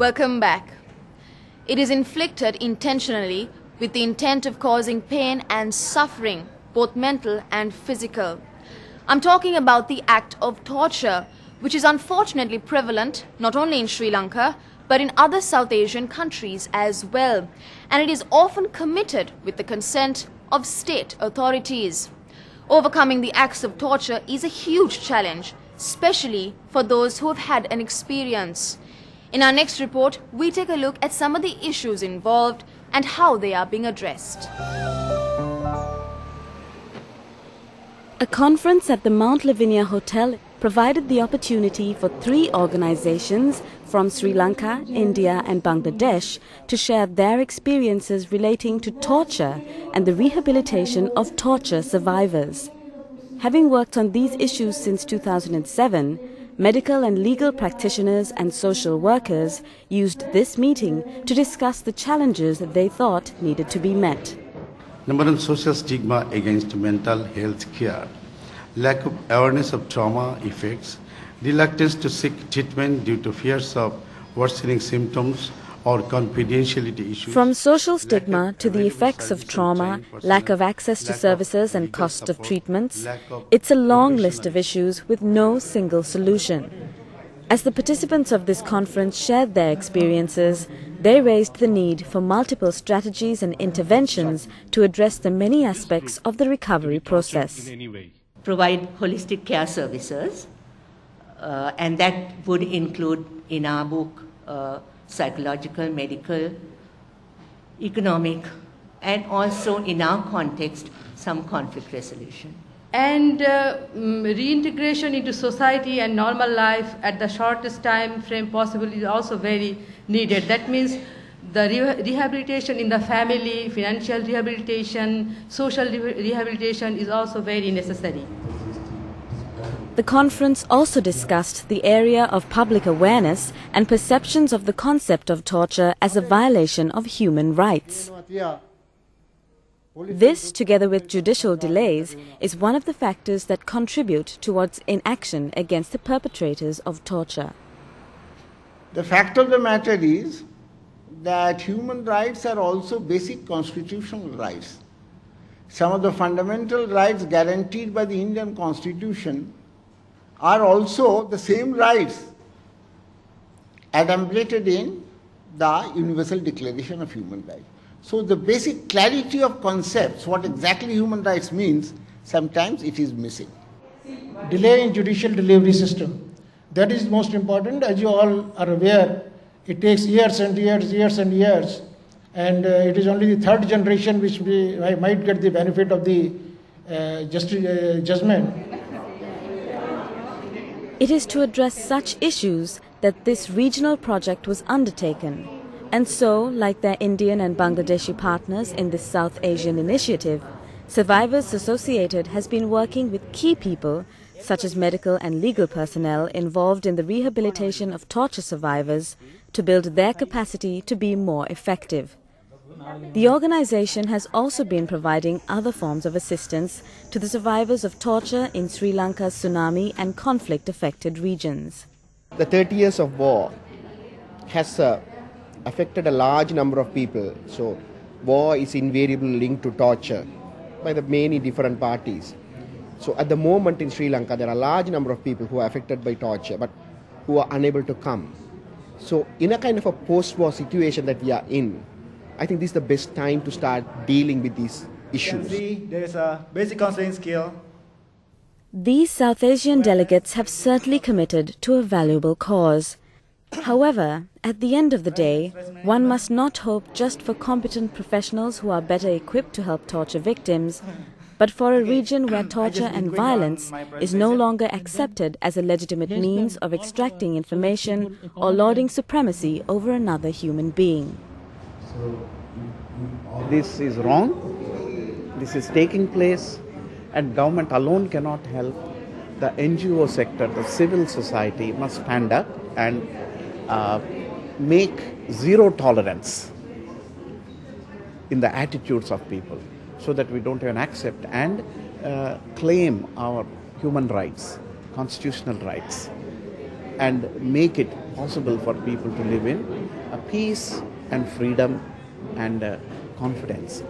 Welcome back. It is inflicted intentionally with the intent of causing pain and suffering, both mental and physical. I'm talking about the act of torture, which is unfortunately prevalent not only in Sri Lanka, but in other South Asian countries as well. And it is often committed with the consent of state authorities. Overcoming the acts of torture is a huge challenge, especially for those who have had an experience. In our next report, we take a look at some of the issues involved and how they are being addressed. A conference at the Mount Lavinia Hotel provided the opportunity for 3 organizations from Sri Lanka, India and Bangladesh to share their experiences relating to torture and the rehabilitation of torture survivors. Having worked on these issues since 2007, medical and legal practitioners and social workers used this meeting to discuss the challenges they thought needed to be met. Number one, social stigma against mental health care, lack of awareness of trauma effects, reluctance to seek treatment due to fears of worsening symptoms or confidentiality issues. From social stigma to the effects of trauma, lack of access to services and cost of treatments, it's a long list of issues with no single solution. As the participants of this conference shared their experiences, they raised the need for multiple strategies and interventions to address the many aspects of the recovery process. Provide holistic care services, and that would include, in our book, psychological, medical, economic, and also in our context, some conflict resolution. And reintegration into society and normal life at the shortest time frame possible is also very needed. That means the rehabilitation in the family, financial rehabilitation, social rehabilitation is also very necessary. The conference also discussed the area of public awareness and perceptions of the concept of torture as a violation of human rights. This, together with judicial delays, is one of the factors that contribute towards inaction against the perpetrators of torture. The fact of the matter is that human rights are also basic constitutional rights. Some of the fundamental rights guaranteed by the Indian Constitution are also the same rights adumbrated in the Universal Declaration of Human Rights. So the basic clarity of concepts, what exactly human rights means, sometimes it is missing. Delay in judicial delivery system. That is most important. As you all are aware, it takes years and years and years, and it is only the 3rd generation which might get the benefit of the judgment. It is to address such issues that this regional project was undertaken. And so, like their Indian and Bangladeshi partners in this South Asian initiative, Survivors Associated has been working with key people, such as medical and legal personnel involved in the rehabilitation of torture survivors, to build their capacity to be more effective. The organization has also been providing other forms of assistance to the survivors of torture in Sri Lanka's tsunami and conflict-affected regions. The 30 years of war has affected a large number of people. So war is invariably linked to torture by the many different parties. So at the moment in Sri Lanka, there are a large number of people who are affected by torture, but who are unable to come. So in a kind of a post-war situation that we are in, I think this is the best time to start dealing with these issues. There is a basic counseling skill. These South Asian delegates have certainly committed to a valuable cause. However, at the end of the day, one must not hope just for competent professionals who are better equipped to help torture victims, but for a region where torture and violence is no longer accepted as a legitimate means of extracting information or lauding supremacy over another human being. This is wrong, this is taking place, and government alone cannot help. The NGO sector, the civil society must stand up and make zero tolerance in the attitudes of people, so that we don't even accept and claim our human rights, constitutional rights. and make it possible for people to live in peace and freedom and confidence.